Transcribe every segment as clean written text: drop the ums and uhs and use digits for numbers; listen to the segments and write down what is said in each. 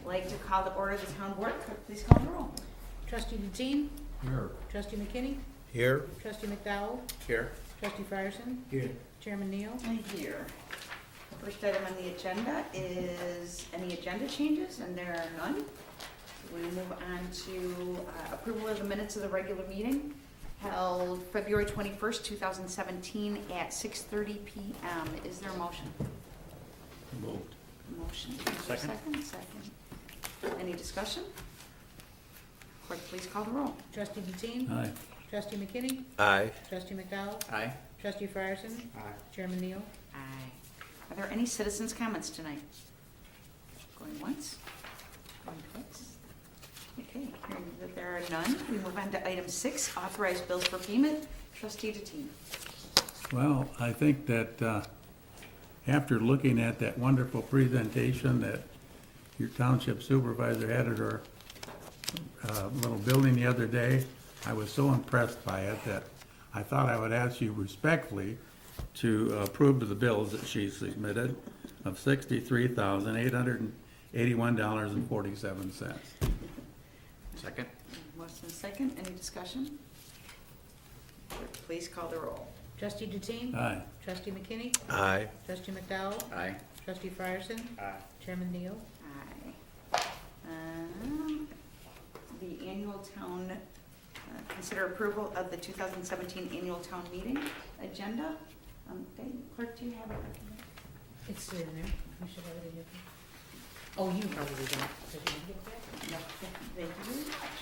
like to call to order the town board. Clerk, please call the roll. Trustee Deteen? Here. Trustee McKinney? Here. Trustee McDowell? Here. Trustee Frierson? Here. Chairman Neal? And here. First item on the agenda is any agenda changes, and there are none. We move on to approval of the minutes of the regular meeting held February 21st, 2017 at 6:30 PM. Is there a motion? Moved. Motion. Second. Second. Any discussion? Clerk, please call the roll. Trustee Deteen? Aye. Trustee McKinney? Aye. Trustee McDowell? Aye. Trustee Frierson? Aye. Chairman Neal? Aye. Are there any citizens' comments tonight? Going once? Going twice? Okay, hearing that there are none, we move on to item 6, authorized bills for payment. Trustee Deteen. Well, I think that after looking at that wonderful presentation that your township supervisor had at her little building the other day, I was so impressed by it that I thought I would ask you respectfully to approve of the bills that she submitted of $63,881.47. Second. Motion second, any discussion? Clerk, please call the roll. Trustee Deteen? Aye. Trustee McKinney? Aye. Trustee McDowell? Aye. Trustee Frierson? Aye. Chairman Neal? Aye. The annual town, consider approval of the 2017 annual town meeting agenda. Clerk, do you have it? It's in there. You should have it in your. Oh, you probably don't, because you didn't get that? No, thank you very much.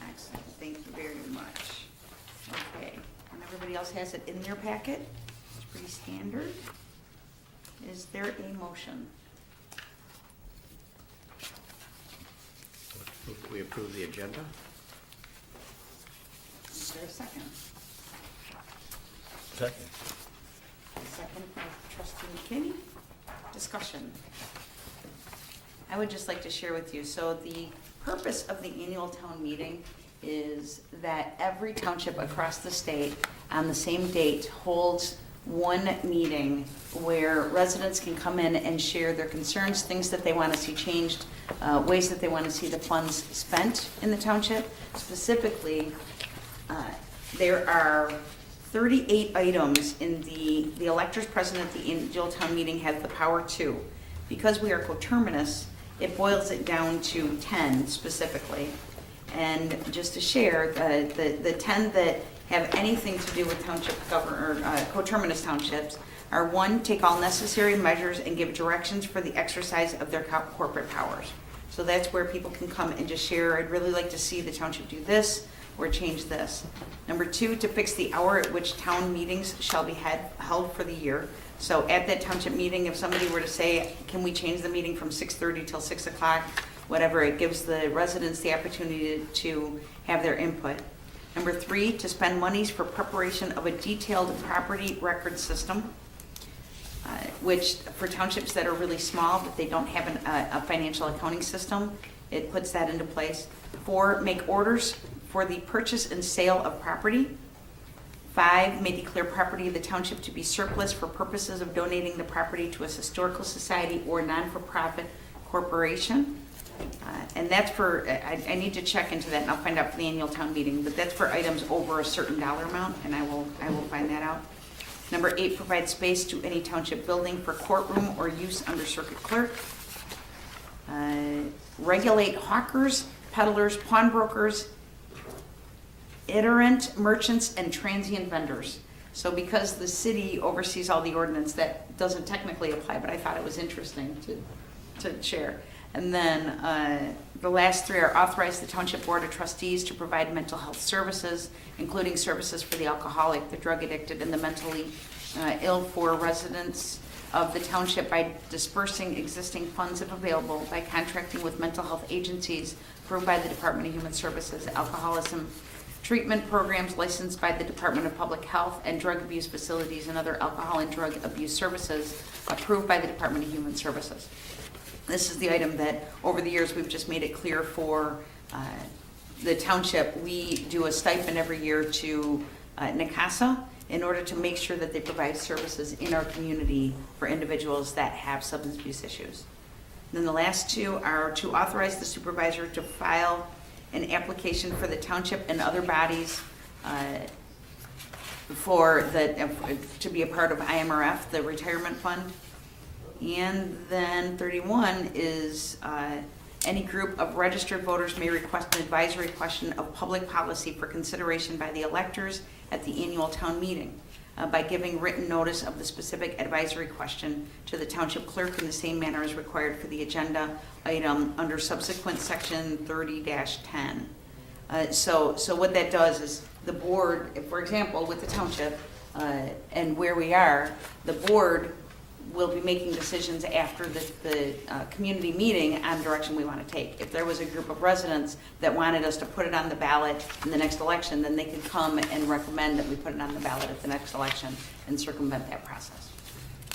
Excellent, thank you very much. Okay, and everybody else has it in their packet. It's pretty standard. Is there a motion? We approve the agenda? Is there a second? Second. Second by trustee McKinney. Discussion. I would just like to share with you, so the purpose of the annual town meeting is that every township across the state on the same date holds one meeting where residents can come in and share their concerns, things that they want to see changed, ways that they want to see the funds spent in the township. Specifically, there are 38 items in the electors present at the annual town meeting have the power to. Because we are coterminous, it boils it down to 10 specifically. And just to share, the 10 that have anything to do with township coterminous townships are: 1, take all necessary measures and give directions for the exercise of their corporate powers. So that's where people can come and just share, I'd really like to see the township do this or change this. Number 2, to fix the hour at which town meetings shall be held for the year. So at that township meeting, if somebody were to say, can we change the meeting from 6:30 till 6 o'clock, whatever, it gives the residents the opportunity to have their input. Number 3, to spend monies for preparation of a detailed property record system, which for townships that are really small, but they don't have a financial accounting system, it puts that into place. 4, make orders for the purchase and sale of property. 5, may declare property of the township to be surplus for purposes of donating the property to a historical society or non-for-profit corporation. And that's for, I need to check into that and I'll find out for the annual town meeting, but that's for items over a certain dollar amount, and I will find that out. Number 8, provide space to any township building for courtroom or use under circuit clerk. Regulate hawkers, peddlers, pawnbrokers, itinerant merchants, and transient vendors. So because the city oversees all the ordinance, that doesn't technically apply, but I thought it was interesting to share. And then the last 3 are authorize the Township Board of Trustees to provide mental health services, including services for the alcoholic, the drug addicted, and the mentally ill for residents of the township by dispersing existing funds if available, by contracting with mental health agencies approved by the Department of Human Services, alcoholism treatment programs licensed by the Department of Public Health, and drug abuse facilities and other alcohol and drug abuse services approved by the Department of Human Services. This is the item that over the years we've just made it clear for the township. We do a stipend every year to NACASA in order to make sure that they provide services in our community for individuals that have substance abuse issues. Then the last two are to authorize the supervisor to file an application for the township and other bodies to be a part of IMRF, the retirement fund. And then 31 is any group of registered voters may request an advisory question of public policy for consideration by the electors at the annual town meeting by giving written notice of the specific advisory question to the township clerk in the same manner as required for the agenda item under subsequent section 30-10. So what that does is the board, if, for example, with the township and where we are, the board will be making decisions after the community meeting on direction we want to take. If there was a group of residents that wanted us to put it on the ballot in the next election, then they could come and recommend that we put it on the ballot at the next election and circumvent that process.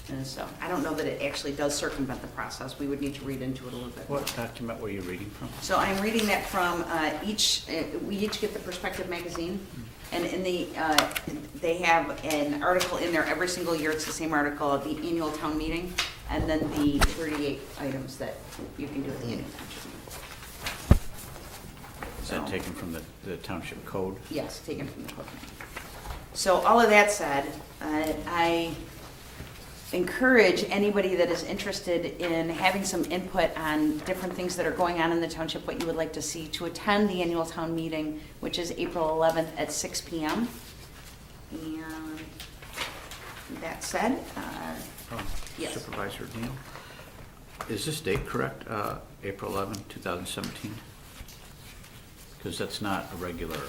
And so, I don't know that it actually does circumvent the process. We would need to read into it a little bit more. What document were you reading from? So I'm reading that from we each get the Perspective magazine, and in they have an article in there every single year. It's the same article, the annual town meeting, and then the 38 items that you can do at the annual township meeting. Is that taken from the township code? Yes, taken from the book. So all of that said, I encourage anybody that is interested in having some input on different things that are going on in the township, what you would like to see, to attend the annual town meeting, which is April 11th at 6 p.m. And that said, yes. Supervisor Neal, is this date correct, April 11, 2017? Because that's not a regular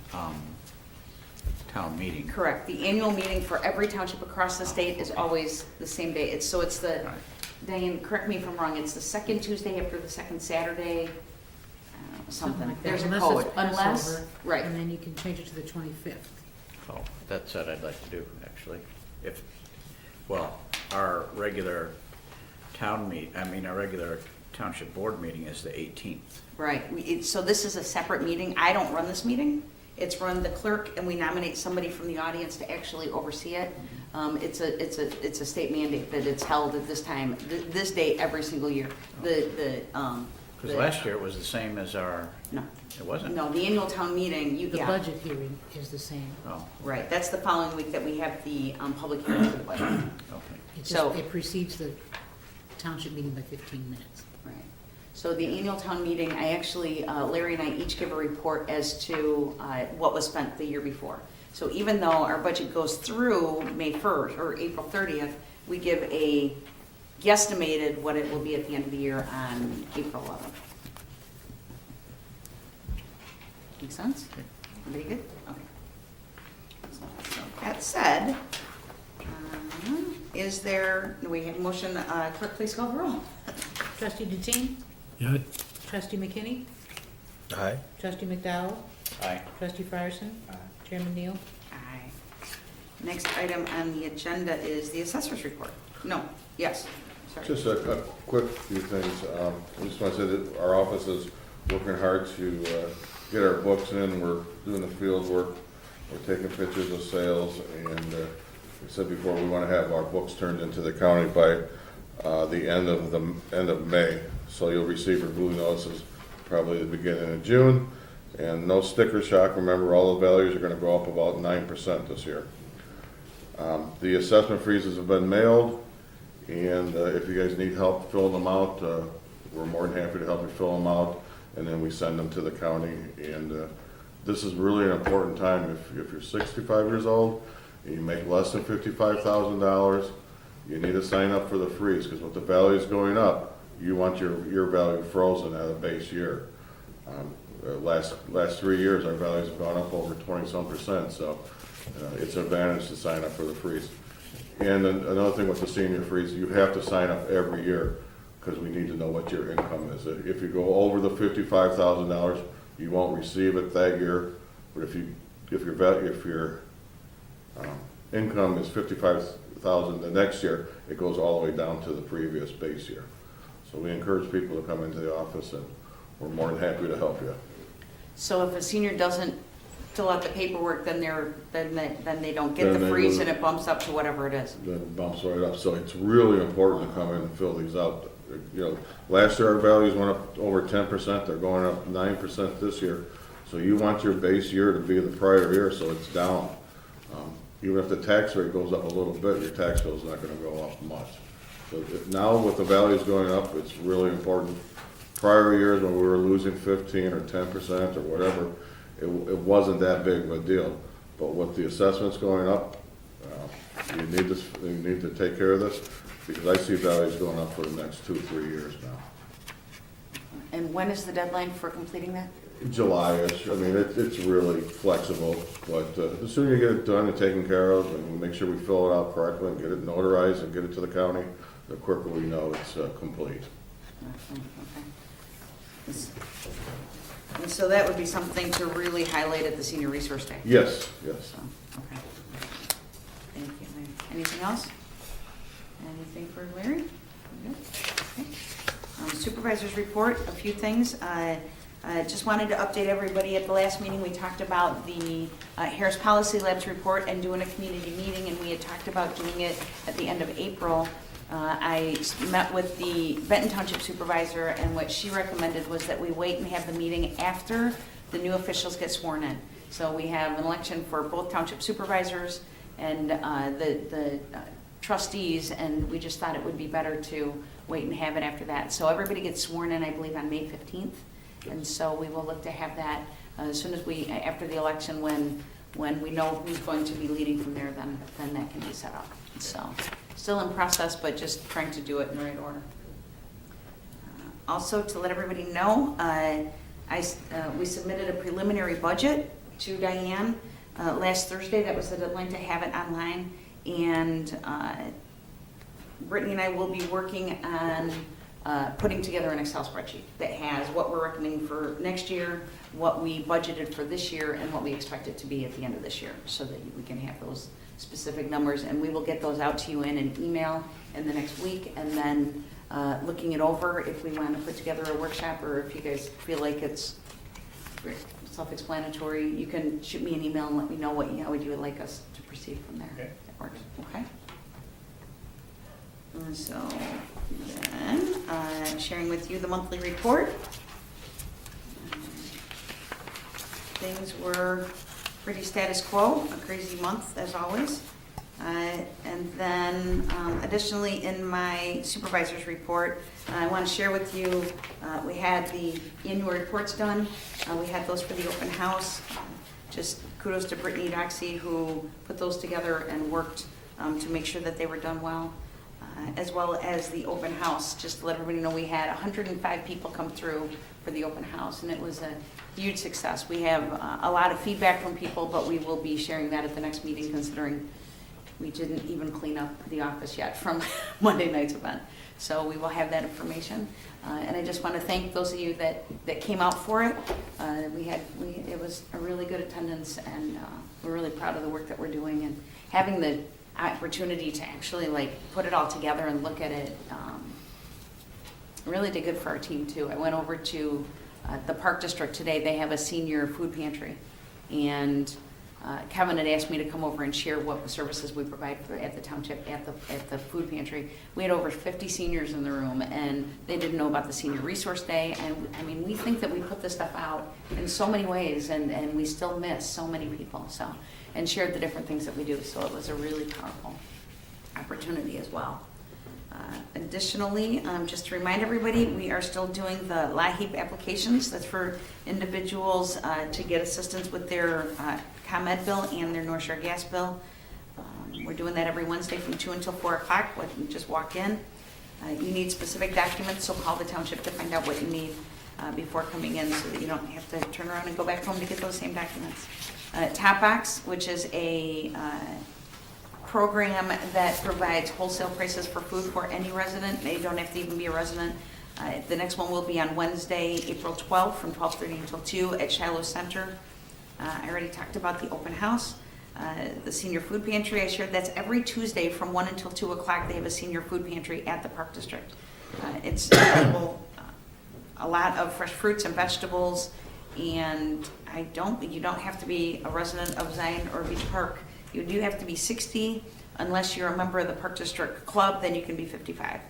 town meeting. Correct. The annual meeting for every township across the state is always the same day. It's the, Right. Diane, correct me if I'm wrong, it's the second Tuesday after the second Saturday, something. like that, There's a unless code. it's Unless, Passover, right. And then you can change it to the 25th. Oh, that's what I'd like to do, actually. Our regular our regular township board meeting is the 18th. Right. So this is a separate meeting. I don't run this meeting. It's run the clerk, and we nominate somebody from the audience to actually oversee it. It's a state mandate that it's held at this time, this date every single year. Because last year it was the same as our, No, it wasn't? no, the annual town meeting, The yeah, budget hearing is the same. Oh, right. That's the following week that we have the public hearing for the budget. okay. So- It precedes the township meeting by 15 minutes. Right. So the annual town meeting, I actually, Larry and I each give a report as to what was spent the year before. So even though our budget goes through May 1st or April 30th, we give a guesstimated what it will be at the end of the year on April 11th. Make sense? Everybody good? Okay. So that said, do we have a motion, clerk, please call the roll. Trustee Deteen? Yeah, Trustee McKinney? Aye. Trustee McDowell? Aye. Trustee Frierson? Chairman Neal? Aye. Next item on the agenda is the assessor's report. No, yes, sorry. Just a quick few things. I just want to say that our office is working hard to get our books in. We're doing the field work. We're taking pictures of sales, and we said before, we want to have our books turned into the county by the end of May. So you'll receive your blue notices probably the beginning of June. And no sticker shock. Remember, all the values are going to go up about 9% this year. The assessment freezes have been mailed, and if you guys need help filling them out, we're more than happy to help you fill them out, and then we send them to the county. And this is really an important time. If you're 65 years old and you make less than $55,000, you need to sign up for the freeze, because with the values going up, you want your value frozen at a base year. Last 3 years, our values have gone up over 20-some%, so it's an advantage to sign up for the freeze. And then another thing with the senior freeze, you have to sign up every year, because we need to know what your income is. If you go over the $55,000, you won't receive it that year. But if your income is $55,000 the next year, it goes all the way down to the previous base year. So we encourage people to come into the office, and we're more than happy to help you. So if a senior doesn't fill out the paperwork, then they don't get Then the they freeze, will- and it bumps up to whatever it is. That bumps right up. So it's really important to come in and fill these out. You know, last year our values went up over 10%, they're going up 9% this year. So you want your base year to be the prior year, so it's down. Even if the tax rate goes up a little bit, your tax bill's not gonna go up much. So now with the values going up, it's really important. Prior years when we were losing 15 or 10% or whatever, it wasn't that big of a deal. But with the assessments going up, you need to take care of this, because I see values going up for the next 2-3 years now. And when is the deadline for completing that? July-ish, I mean, it's really flexible, but the sooner you get it done and taken care of, and we make sure we fill it out correctly and get it notarized and get it to the county, the quicker we know it's complete. Okay. And so that would be something to really highlight at the Senior Resource Day? Yes, yes. So, okay. Thank you, Larry. Anything else? Anything for Larry? Good. Okay. Supervisor's report, a few things. I just wanted to update everybody. At the last meeting, we talked about the Harris Policy Labs report and doing a community meeting, and we had talked about doing it at the end of April. I met with the Benton Township Supervisor, and what she recommended was that we wait and have the meeting after the new officials get sworn in. So we have an election for both Township Supervisors and the trustees, and we just thought it would be better to wait and have it after that. So everybody gets sworn in, I believe, on May 15th. And so we will look to have that as soon as after the election, when we know who's going to be leading from there, then that can be set up. So still in process, but just trying to do it in the right order. Also, to let everybody know, we submitted a preliminary budget to Diane last Thursday. That was the deadline to have it online. And Brittany and I will be working on putting together an Excel spreadsheet that has what we're recommending for next year, what we budgeted for this year, and what we expect it to be at the end of this year, so that we can have those specific numbers. And we will get those out to you in an email in the next week, and then looking it over, if we want to put together a workshop, or if you guys feel like it's self-explanatory, you can shoot me an email and let me know how you would like us to proceed from there. Okay. That works, okay? And so then, sharing with you the monthly report. Things were pretty status quo, a crazy month as always. And then additionally, in my supervisor's report, I want to share with you, we had the annual reports done. We had those for the open house. Just kudos to Brittany Doxey, who put those together and worked to make sure that they were done well. As well as the open house. Just to let everybody know, we had 105 people come through for the open house, and it was a huge success. We have a lot of feedback from people, but we will be sharing that at the next meeting, considering we didn't even clean up the office yet from Monday night's event. So we will have that information. And I just want to thank those of you that came out for it. It was a really good attendance, and we're really proud of the work that we're doing, and having the opportunity to actually put it all together and look at it really did good for our team too. I went over to the Park District today. They have a senior food pantry, and Kevin had asked me to come over and share what services we provide at the township at the food pantry. We had over 50 seniors in the room, and they didn't know about the Senior Resource Day. And I mean, we think that we put this stuff out in so many ways, and we still miss so many people. So, and shared the different things that we do. So it was a really powerful opportunity as well. Additionally, just to remind everybody, we are still doing the LIHEAP applications. That's for individuals to get assistance with their ComEd bill and their North Shore gas bill. We're doing that every Wednesday from 2 until 4 o'clock. Just walk in. You need specific documents, so call the township to find out what you need before coming in, so that you don't have to turn around and go back home to get those same documents. Top Box, which is a program that provides wholesale prices for food for any resident. They don't have to even be a resident. The next one will be on Wednesday, April 12th from 12:30 until 2 at Shiloh Center. I already talked about the open house. The senior food pantry, I shared that's every Tuesday from 1 until 2 o'clock. They have a senior food pantry at the Park District. It's available, a lot of fresh fruits and vegetables, and you don't have to be a resident of Zion or Beach Park. You do have to be 60. Unless you're a member of the Park District Club, then you can be 55.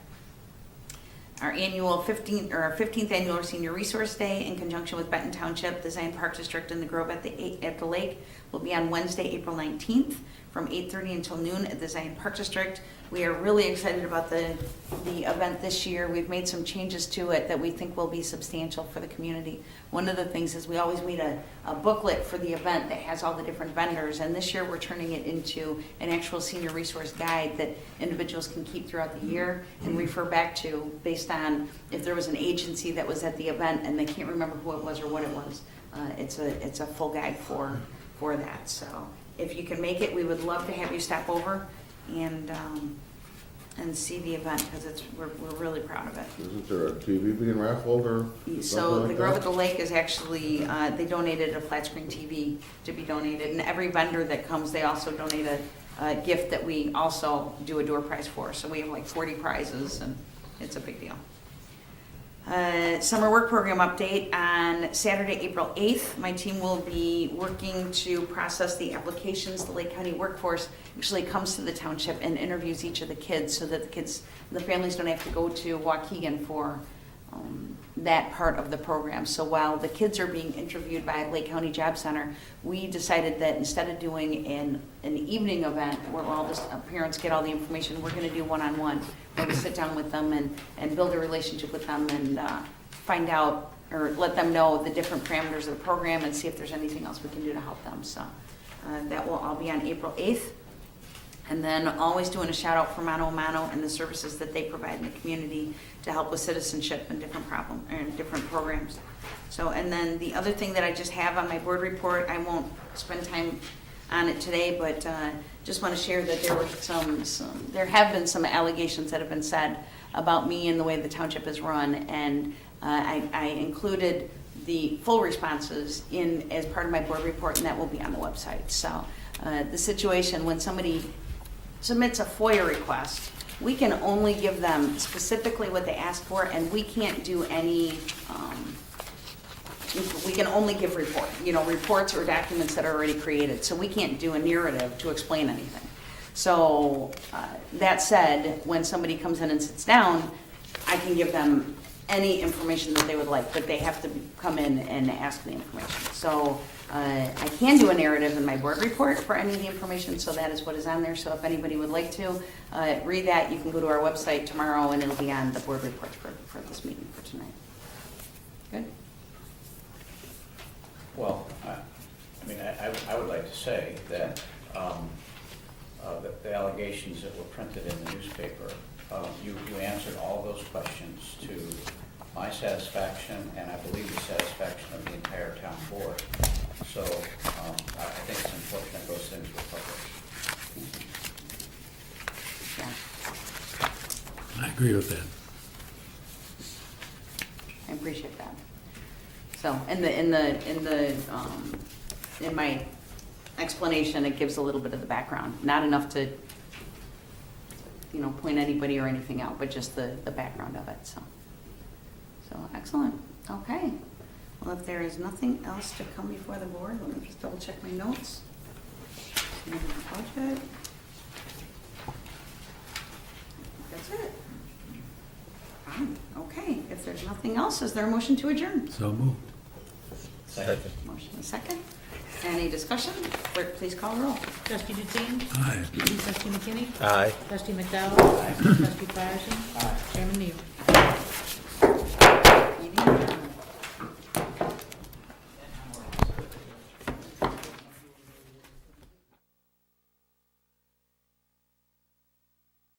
our annual 15th annual Senior Resource Day in conjunction with Benton Township, the Zion Park District, and the Grove at the lake will be on Wednesday, April 19th from 8:30 until noon at the Zion Park District. We are really excited about the event this year. We've made some changes to it that we think will be substantial for the community. One of the things is we always made a booklet for the event that has all the different vendors, and this year we're turning it into an actual senior resource guide that individuals can keep throughout the year and refer back to based on if there was an agency that was at the event and they can't remember who it was or what it was. It's a full guide for that. So if you can make it, we would love to have you stop over and see the event, because we're really proud of it. Isn't there a TV being raffled or So something the like Grove that? at the Lake is actually, they donated a flat screen TV to be donated, and every vendor that comes, they also donate a gift that we also do a door prize for. So we have like 40 prizes, and it's a big deal. Summer work program update. On Saturday, April 8th, my team will be working to process the applications. The Lake County workforce actually comes to the township and interviews each of the kids so that the families don't have to go to Waukegan for that part of the program. So while the kids are being interviewed by Lake County Job Center, we decided that instead of doing an evening event where all the parents get all the information, we're going to do one-on-one, where we sit down with them and build a relationship with them and find out or let them know the different parameters of the program and see if there's anything else we can do to help them. So that will all be on April 8th. And then always doing a shout out for Mano a Mano and the services that they provide in the community to help with citizenship and different programs. So, and then the other thing that I just have on my board report, I won't spend time on it today, but just want to share that there have been some allegations that have been said about me and the way the township is run, and I included the full responses as part of my board report, and that will be on the website. So the situation when somebody submits a FOIA request, we can only give them specifically what they ask for, and we can't do any, we can only give reports or documents that are already created. So we can't do a narrative to explain anything. So that said, when somebody comes in and sits down, I can give them any information that they would like, but they have to come in and ask the information. So I can do a narrative in my board report for any of the information, so that is what is on there. So if anybody would like to read that, you can go to our website tomorrow and it'll be on the board report for this meeting for tonight. Good? Well, I would like to say that the allegations that were printed in the newspaper, you answered all those questions to my satisfaction, and I believe the satisfaction of the entire town board. So I think it's unfortunate those things were published. Yeah, I agree with that. I appreciate that. So in my explanation, it gives a little bit of the background, not enough to point anybody or anything out, but just the background of it. So excellent. Okay. Well, if there is nothing else to come before the board, let me just double check my notes. Budget. That's it. Fine. Okay. If there's nothing else, is there a motion to adjourn? So moved. Second. Motion and second. Any discussion? Clerk, please call the roll. Trustee Dutine? Aye. Trustee McKinney? Aye. Trustee McDowell? Trustee Patterson? Chairman Neal?